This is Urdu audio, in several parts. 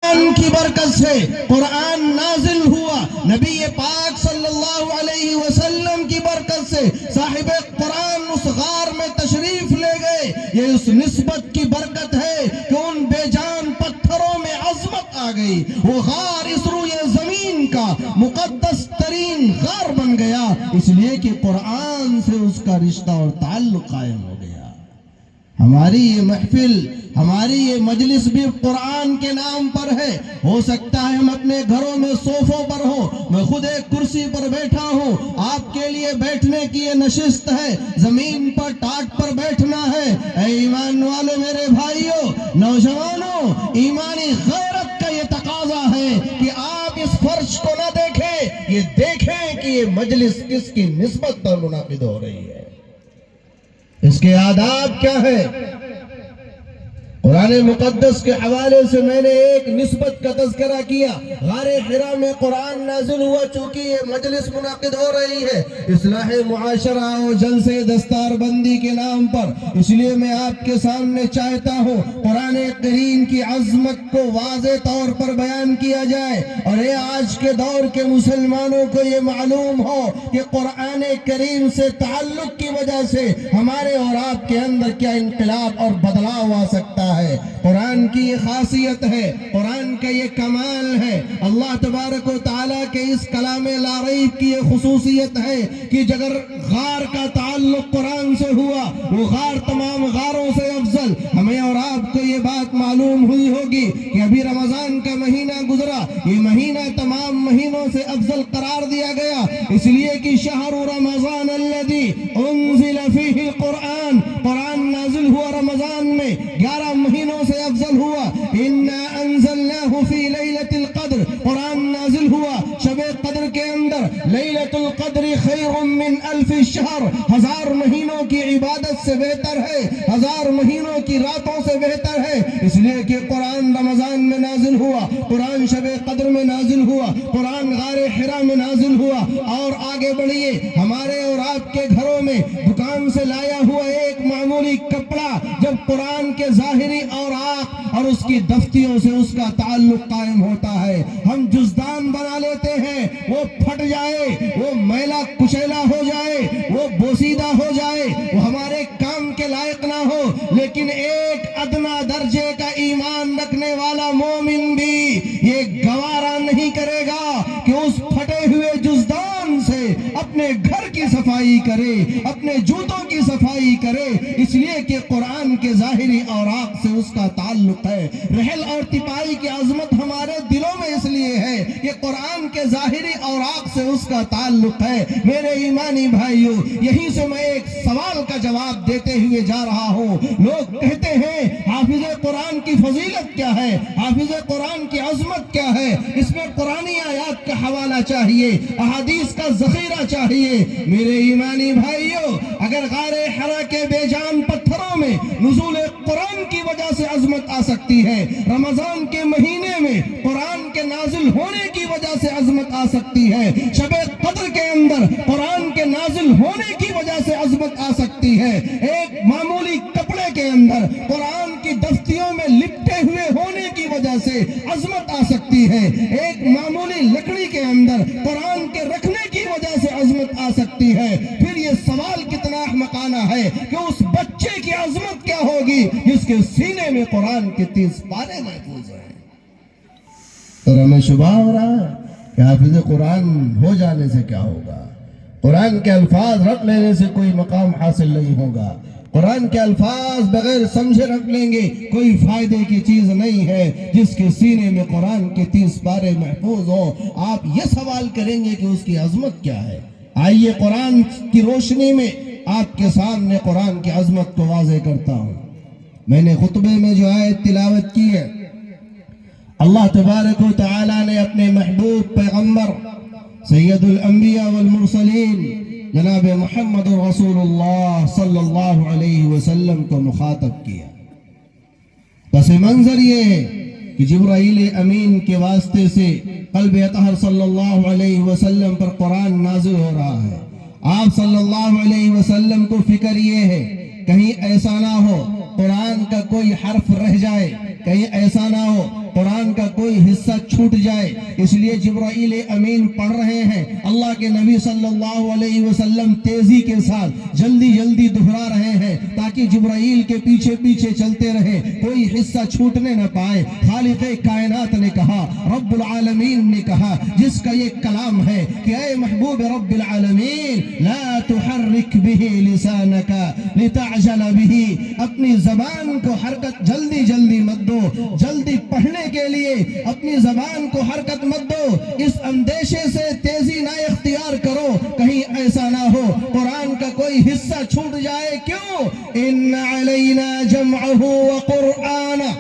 قرآن کی برکت سے قرآن نازل ہوا، نبی پاک صلی اللہ علیہ وسلم کی برکت سے صاحب قرآن اس غار میں تشریف لے گئے۔ یہ اس نسبت کی برکت ہے کہ ان بے جان پتھروں میں عظمت آ گئی، وہ غار اس روئے زمین کا مقدس ترین غار بن گیا، اس لیے کہ قرآن سے اس کا رشتہ اور تعلق قائم ہو گیا۔ ہماری یہ محفل، ہماری یہ مجلس بھی قرآن کے نام پر ہے۔ ہو سکتا ہے ہم اپنے گھروں میں صوفوں پر ہوں، میں خود ایک کرسی پر بیٹھا ہوں، آپ کے لیے بیٹھنے کی یہ نشست ہے، زمین پر ٹاٹ پر بیٹھنا ہے۔ اے ایمان والے میرے بھائیوں، نوجوانوں، ایمانی غیرت کا یہ تقاضا ہے کہ آپ اس فرش کو نہ دیکھیں، یہ دیکھیں کہ یہ مجلس کس کی نسبت پر منعقد ہو رہی ہے، اس کے آداب کیا ہے۔ قرآن مقدس کے حوالے سے میں نے ایک نسبت کا تذکرہ کیا۔ غار حرا میں قرآن نازل ہوا، چونکہ یہ مجلس منعقد ہو رہی ہے اصلاح معاشرہ اور جلسے دستار بندی کے نام پر، اس لیے میں آپ کے سامنے چاہتا ہوں قرآن کریم کی عظمت کو واضح طور پر بیان کیا جائے، اور یہ آج کے دور کے مسلمانوں کو یہ معلوم ہو کہ قرآن کریم سے تعلق کی وجہ سے ہمارے اور آپ کے اندر کیا انقلاب اور بدلاؤ آ سکتا ہے۔ قرآن کی یہ خاصیت ہے، قرآن کا یہ کمال ہے، اللہ تبارک و تعالیٰ کے اس کلام لا ریب کی یہ خصوصیت ہے کہ اگر غار کا تعلق قرآن سے ہوا، وہ غار تمام غاروں سے افضل۔ ہمیں اور آپ کو یہ بات معلوم ہوئی ہوگی کہ ابھی رمضان کا مہینہ گزرا، یہ مہینہ تمام مہینوں سے افضل قرار دیا گیا، اس لیے کہ شہر رمضان الذی انزل فیہ القرآن، قرآن نازل ہوا رمضان میں، 11 مہینوں سے افضل ہوا۔ انا انزلناہ فی لیلۃ القدر، قرآن نازل ہوا شب قدر کے اندر۔ لیلۃ القدر خیر من الف شہر، 1000 مہینوں کی عبادت سے بہتر ہے، 1000 مہینوں کی راتوں سے بہتر ہے، اس لیے کہ قرآن رمضان میں نازل ہوا، قرآن شب قدر میں نازل ہوا، قرآن غار حرا میں نازل ہوا۔ اور آگے بڑھیے، ہمارے اور آپ کے گھروں میں دکان سے لایا ہوا ایک معمولی کپڑا جب قرآن کے ظاہری اوراق اور اس کی دفتیوں سے اس کا تعلق قائم ہوتا ہے، ہم جزدان بنا لیتے ہیں، وہ پھٹ جائے، وہ میلا کچیلا ہو جائے، وہ بوسیدہ ہو جائے، وہ ہمارے کام کے لائق نہ ہو، لیکن ایک ادنا درجے کا ایمان رکھنے والا مومن بھی یہ گوارا نہیں کرے گا کہ اس پھٹے ہوئے جزدان سے اپنے گھر کی صفائی کرے، اپنے جوتوں کی صفائی کرے، اس لیے کہ قرآن کے ظاہری اوراق سے اس کا تعلق ہے۔ رحل اور تپائی کی عظمت ہمارے دلوں میں اس لیے ہے کہ قرآن کے ظاہری اوراق سے اس کا تعلق ہے۔ میرے ایمانی بھائیوں، یہیں سے میں ایک سوال کا جواب دیتے ہوئے جا رہا ہوں۔ لوگ کہتے ہیں حافظ قرآن کی فضیلت کیا ہے، حافظ قرآن کی عظمت کیا ہے، اس میں قرآنی آیات کا حوالہ چاہیے، احادیث کا ذخیرہ چاہیے۔ میرے ایمانی بھائیوں، اگر غار حرا کے بے جان پتھروں میں نزول قرآن کی وجہ سے عظمت آ سکتی ہے، رمضان کے مہینے میں قرآن کے نازل ہونے کی وجہ سے عظمت آ سکتی ہے، شب قدر کے اندر قرآن کے نازل ہونے کی وجہ سے عظمت آ سکتی ہے، ایک معمولی کپڑے کے اندر قرآن کی دفتیوں میں لپٹے ہوئے ہونے کی وجہ سے عظمت آ سکتی ہے، ایک معمولی لکڑی کے اندر قرآن کے رکھنے کی وجہ سے عظمت آ سکتی ہے۔ پھر یہ سوال کتنا احمقانہ ہے کہ اس بچے کی عظمت کیا ہوگی جس کے سینے میں قرآن کے 30 پارے محفوظ ہیں۔ اور ہمیں شبہ ہو رہا ہے کہ حافظ قرآن ہو جانے سے کیا ہوگا، قرآن کے الفاظ رکھ لینے سے کوئی مقام حاصل نہیں ہوگا، قرآن کے الفاظ بغیر سمجھے رکھ لیں گے کوئی فائدے کی چیز نہیں ہے۔ جس کے سینے میں قرآن کے 30 پارے محفوظ ہوں، آپ یہ سوال کریں گے کہ اس کی عظمت کیا ہے۔ آئیے قرآن کی روشنی میں آپ کے سامنے قرآن کی عظمت کو واضح کرتا ہوں۔ میں نے خطبے میں جو آیت تلاوت کی ہے، اللہ تبارک و تعالی نے اپنے محبوب پیغمبر سید الانبیاء والمرسلین جناب محمد رسول اللہ صلی اللہ علیہ وسلم کو مخاطب کیا۔ پس منظر یہ ہے کہ جبرائیل امین کے واسطے سے قلب اطہر صلی اللہ علیہ وسلم پر قرآن نازل ہو رہا ہے۔ آپ صلی اللہ علیہ وسلم کو فکر یہ ہے کہیں ایسا نہ ہو قرآن کا کوئی حرف رہ جائے، کہیں ایسا نہ ہو قرآن کا کوئی حصہ چھوٹ جائے. اس لیے جبرائیل امین پڑھ رہے ہیں, اللہ کے نبی صلی اللہ علیہ وسلم تیزی کے ساتھ جلدی جلدی دہرا رہے ہیں تاکہ جبرائیل کے پیچھے پیچھے چلتے رہیں, کوئی حصہ چھوٹنے نہ پائے. خالق کائنات نے کہا, رب العالمین نے کہا, جس کا یہ کلام ہے کہ اے محبوب رب العالمین لا تحرک به لسانک لتعجل به, اپنی زبان کو حرکت جلدی جلدی مت دو, جلدی پڑھنے کے لیے اپنی زبان کو حرکت مت دو, اس اندیشے سے تیزی نہ اختیار کرو کہیں ایسا نہ ہو قرآن کا کوئی حصہ چھوٹ جائے. کیوں؟ ان علینا جمعہ وقرآنہ,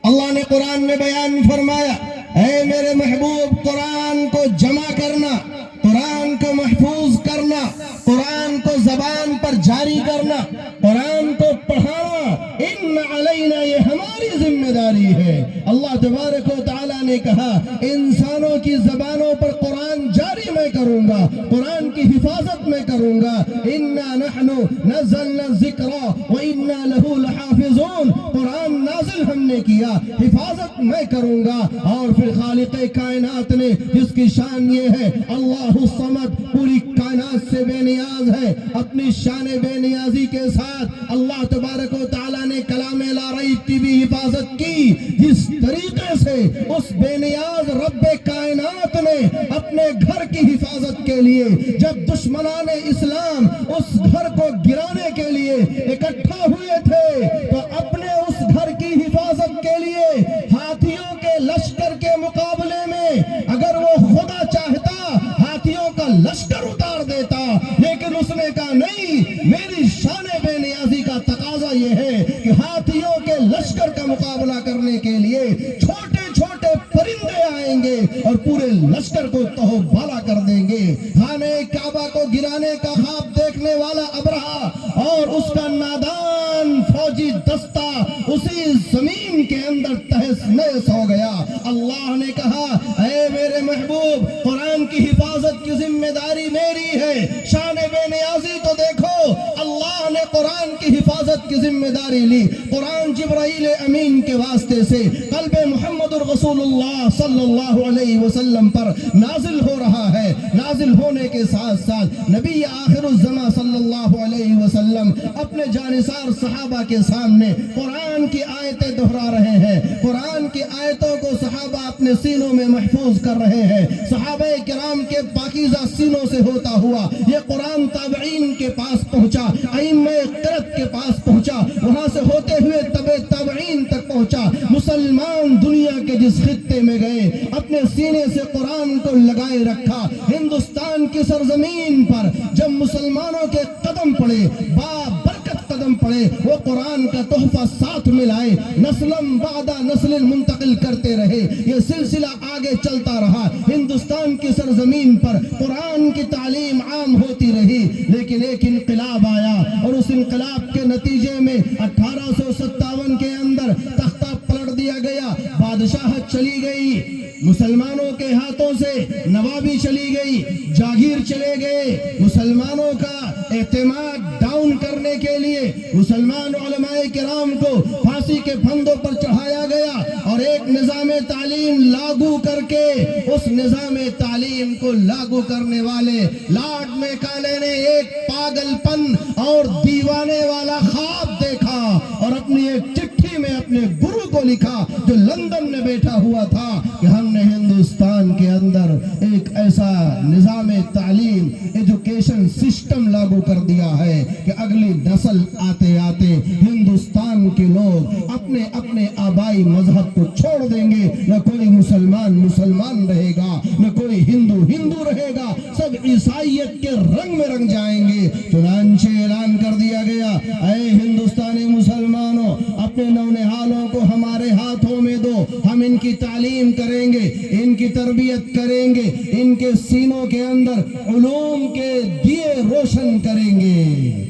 اللہ نے قرآن میں بیان فرمایا, اے میرے محبوب قرآن کو جمع کرنا, قرآن کو محفوظ کرنا, قرآن کو زبان پر جاری کرنا, قرآن کو پڑھانا, ان علینا, یہ ہماری ذمہ داری ہے. اللہ تبارک و تعالیٰ نے کہا انسانوں کی زبانوں پر قرآن جاری میں کروں گا, قرآن کی حفاظت میں کروں گا. انا نحن نزلنا الذکر وانا له لحافظون, قرآن نازل ہم نے کیا, حفاظت میں کروں گا. اور پھر خالق کائنات نے, جس کی شان یہ ہے اللہ الصمد, پوری کائنات سے بے نیاز ہے, اپنی شان بے نیازی کے ساتھ اللہ تبارک و تعالیٰ نے کلام لا ریب کی بھی حفاظت کی. جس طریقے سے اس بے نیاز رب کائنات نے اپنے گھر کی حفاظت کے لیے جب دشمنان اسلام اس گھر کو گرانے کے لیے اکٹھا ہوئے تھے تو اپنے اس گھر کی حفاظت کے لیے ہاتھیوں کے لشکر کے مقابلے میں اگر وہ خدا چاہتا ہاتھیوں کا لشکر اتار دیتا, لیکن اس نے کہا نہیں, میری شان بے نیازی کا تقاضا یہ ہے کہ ہاتھیوں کے لشکر کا مقابلہ کرنے کے لیے چھوٹے چھوٹے پرندے آئیں گے اور پورے لشکر کو تہو بالا کر دیں گے. خانہ کعبہ کو گرانے کا خواب دیکھنے والا ابرہا اور اس کا نادان فوجی دستہ اسی زمین کے اندر تہس نہس ہو گیا. اللہ نے کہا اے میرے محبوب قرآن کی حفاظت کی ذمہ داری میری ہے. شان بے نیازی تو دیکھو, اللہ نے قرآن کی حفاظت کی ذمہ داری لی. قرآن جبرائیل امین کے واسطے سے قلب محمد الرسول اللہ صلی اللہ علیہ وسلم پر نازل ہو رہا ہے. نازل ہونے کے ساتھ ساتھ نبی آخر الزمان صلی اللہ علیہ وسلم اپنے جانثار صحابہ کے سامنے قرآن کی آیتیں دہرا رہے ہیں. قرآن کی آیتوں کو صحابہ اپنے سینوں میں محفوظ کر رہے ہیں. صحابہ کرام کے پاکیزہ سینوں سے ہوتا ہوا یہ قرآن تابعین کے پاس پہنچا, ائمہ قرأت کے پاس پہنچا, وہاں سے ہوتے ہوئے تابعین تک پہنچا. مسلمان دنیا کے جس خطے میں گئے اپنے سینے سے قرآن کو لگائے رکھا. ہندوستان کی سرزمین پر جب مسلمانوں کے قدم پڑے, بابرکت قدم پڑے, وہ قرآن کا تحفہ ساتھ ملائے, نسلم بعد نسل منتقل کرتے رہے. یہ سلسلہ آگے چلتا رہا. ہندوستان کی سرزمین پر قرآن کی تعلیم عام ہوتی رہی. لیکن ایک انقلاب آیا اور اس انقلاب کے نتیجے میں 1857 کے اندر تختہ پلٹ دیا گیا, بادشاہت چلی گئی, مسلمانوں کے ہاتھوں سے نوابی چلی گئی, جاگیر چلے گئے. مسلمانوں کا اعتماد ڈاؤن کرنے کے لیے مسلمان علماء کرام کو پھانسی کے پھندوں پر چڑھایا گیا اور ایک نظام تعلیم لاگو کر کے اس نظام تعلیم کو لاگو کرنے والے لارڈ میکالے نے ایک پاگل پن اور دیوانے والا خواب دیکھا اور اپنی ایک چٹھی میں اپنے گرو کو لکھا جو لندن میں بیٹھا ہوا تھا کہ ہم نے ہندوستان کے اندر ایک ایسا نظام تعلیم ایجوکیشن سسٹم لاگو کر دیا ہے کہ اگلی نسل آتے آتے ہندوستان کے لوگ اپنے اپنے آبائی مذہب کو چھوڑ دیں گے. نہ کوئی مسلمان رہے گا, نہ کوئی ہندو رہے گا, سب عیسائیت کے رنگ میں رنگ جائیں گے. چنانچہ اعلان کر دیا گیا اے ہندوستانی مسلمانوں, اپنے نونہالوں کو ہمارے ہاتھوں میں دو, ہم ان کی تعلیم کریں گے, ان کی تربیت کریں گے, ان کے سینوں کے اندر علوم کے دیے روشن کریں گے.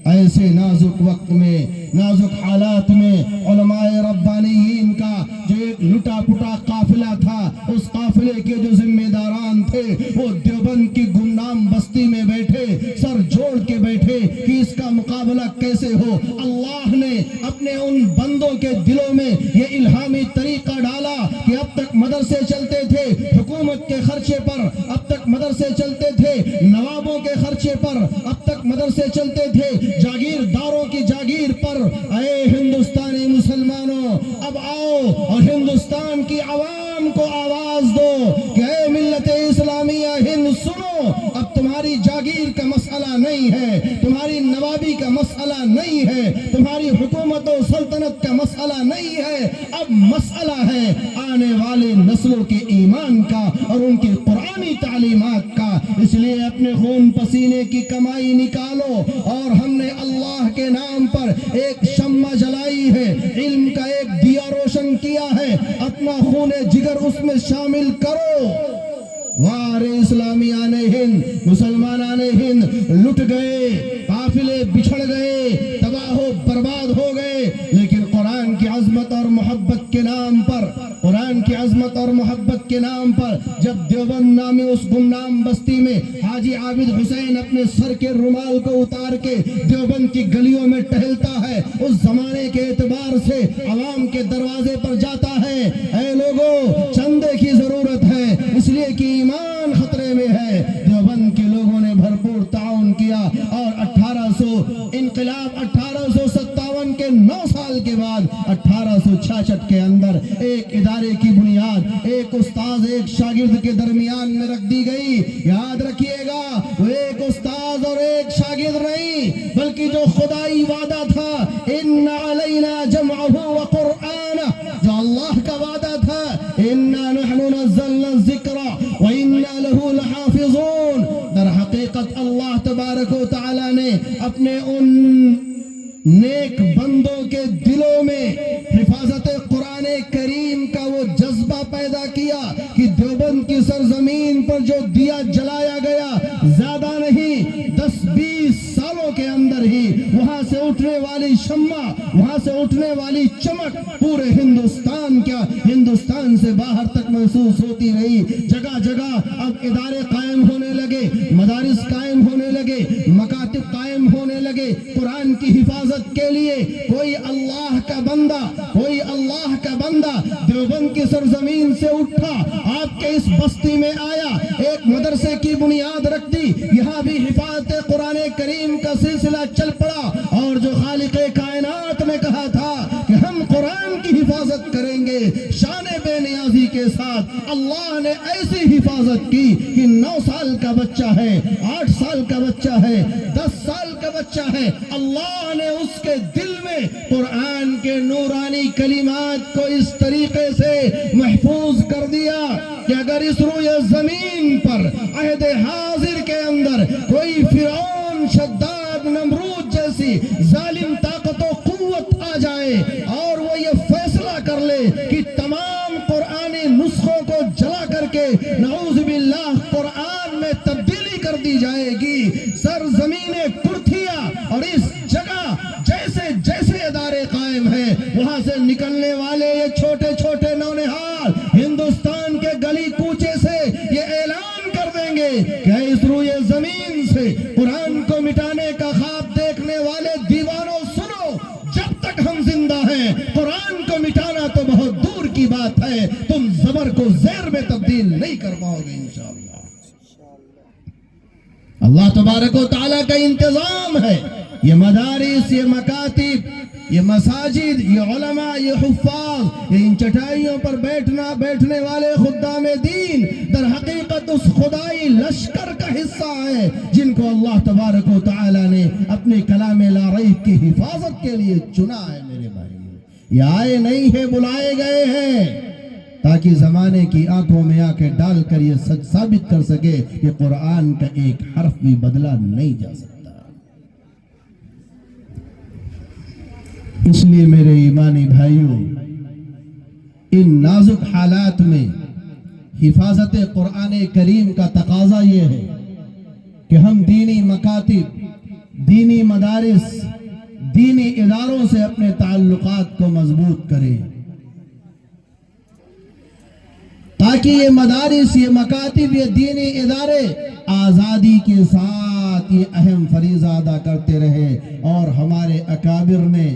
ایسے نازک وقت میں, نازک حالات میں علماء ربانیین کا جو ایک لٹا پٹا قافلہ تھا, اس قافلے کے جو ذمہ داران تھے وہ دیوبند کی گمنام بستی میں بیٹھے, سر جوڑ کے بیٹھے کہ اس کا مقابلہ کیسے ہو. اللہ نے اپنے ان بندوں کے دلوں میں یہ الہامی طریقہ ڈالا کہ اب تک تک مدرسے چلتے تھے حکومت کے خرچے پر، اب تک مدرسے چلتے تھے نوابوں کے خرچے پر، اب تک مدرسے چلتے تھے جاگیرداروں کی جاگیر پر۔ اے ہندوستانی مسلمانوں، اب آؤ اور ہندوستان کی عوام کو آواز دو کہ اے ملت اسلامیہ ہند سنو، اب تمہاری جاگیر کا مسئلہ نہیں ہے، تمہاری نوابی کا مسئلہ نہیں ہے، تمہاری حکومت و سلطنت کا مسئلہ نہیں ہے، اب مسئلہ ہے آنے والے نسلوں کے ایمان کا اور ان کی قرآنی تعلیمات کا۔ اس لیے اپنے خون پسینے کی کمائی نکالو، اور ہم نے اللہ کے نام پر ایک شمع جلائی ہے، علم کا ایک دیا روشن کیا ہے، اپنا خون جگر اس میں شامل کرو۔ وار اسلامیان ہند، مسلمانان ہند لٹ گئے، قافلے بچھڑ گئے، تباہ و برباد ہو گئے، لیکن قرآن کی عظمت اور محبت کے نام پر، قرآن کی عظمت اور محبت کے نام پر جب دیوبند نامی اس گمنام بستی میں حاجی عابد حسین اپنے سر کے رومال کو اتار کے دیوبند کی گلیوں میں ٹہلتا ہے، اس زمانے کے اعتبار سے عوام کے دروازے پر جاتا ہے، اے لوگوں چندے کی ضرورت ہے اس لیے کہ ایمان خطرے میں ہے۔ دیوبند کے لوگوں نے بھرپور تعاون کیا، اور انقلاب 1857 کے 9 سال کے بعد 1866 کے اندر ایک ادارے کی بنیاد ایک استاذ ایک شاگرد کے درمیان میں رکھ دی گئی۔ یاد رکھیے گا، وہ ایک استاذ اور ایک شاگرد نہیں، بلکہ جو خدائی وعدہ تھا، ان علینا جمعہ وقرآنہ، جو اللہ کا وعدہ تھا، انا نحن نزلنا الذکر وَإِنَّا لَهُ لَحَافِظُونَ، در حقیقت اللہ تبارک و تعالی نے اپنے ان نیک بندوں کے دلوں میں حفاظت قرآن کریم کا وہ جذبہ پیدا کیا کہ دیوبند کی سرزمین پر جو دیا جلایا گیا، زیادہ نہیں 10-20 سالوں کے اندر ہی وہاں سے اٹھنے والی شمع، وہاں سے اٹھنے والی چمک پورے ہندوستان سے باہر تک محسوس ہوتی رہی۔ جگہ جگہ اب ادارے قائم ہونے لگے، مدارس قائم ہونے لگے، مکاتب قائم ہونے لگے قرآن کی حفاظت کے لیے۔ کوئی اللہ کا بندہ دیوبند کی سرزمین سے اٹھا، آپ کے اس بستی میں آیا، ایک مدرسے کی بنیاد رکھ دی، یہاں بھی حفاظت قرآن کریم کا سلسلہ چل پڑا، اور جو خالق کائنات نے کہا تھا کہ ہم قرآن کی حفاظت کریں گے شان بے نیازی کے ساتھ، اللہ نے ایسی حفاظت کی کہ 9 سال کا بچہ ہے، 8 سال کا بچہ ہے، 10 سال کا بچہ ہے، اللہ نے اس کے دل میں قرآن کے نورانی کلمات کو اس طریقے سے محفوظ کر دیا کہ اگر اس روئے زمین پر عہد حاضر کے اندر کوئی فرعون، شداد، نمرود جیسی ظالم طاقت و قوت آ جائے اور وہ یہ فیصلہ کر لے کہ تمام قرآنی نسخوں کو جلا کر کے نعوذ باللہ قرآن میں تبدیلی کر دی جائے گی، سرزمین کرتھیا اور اس جگہ جیسے جیسے ادارے قائم ہیں وہاں سے نکلنے والے یہ چھوٹے چھوٹے نونہال ہندوستان کے گلی کوچے سے یہ اعلان کر دیں گے کہ اس روئے زمین سے قرآن کو مٹانے کا خواب دیکھنے والے دیوانوں سنو، جب تک ہم زندہ ہیں قرآن کو مٹانا تو بہت دور کی بات ہے، تم زبر کو زیر میں تبدیل نہیں کر پاؤ گے انشاءاللہ۔ اللہ تبارک و تعالیٰ کا انتظام ہے، یہ مدارس، یہ مکاتب، یہ مساجد، یہ علماء، یہ حفاظ، یہ ان چٹائیوں پر بیٹھنے والے خدام دین در حقیقت اس خدائی لشکر کا حصہ ہے جن کو اللہ تبارک و تعالی نے اپنے کلام لا ریب کی حفاظت کے لیے چنا ہے۔ میرے بھائی، یہ آئے نہیں ہیں، بلائے گئے ہیں تاکہ زمانے کی آنکھوں میں آنکھیں ڈال کر یہ سچ ثابت کر سکے کہ قرآن کا ایک حرف بھی بدلا نہیں جا سکتا۔ اس لیے میرے ایمانی بھائیوں، ان نازک حالات میں حفاظت قرآن کریم کا تقاضا یہ ہے کہ ہم دینی مکاتب، دینی مدارس، دینی اداروں سے اپنے تعلقات کو مضبوط کریں تاکہ یہ مدارس، یہ مکاتب، یہ دینی ادارے آزادی کے ساتھ یہ اہم فریضہ ادا کرتے رہے، اور ہمارے اکابر نے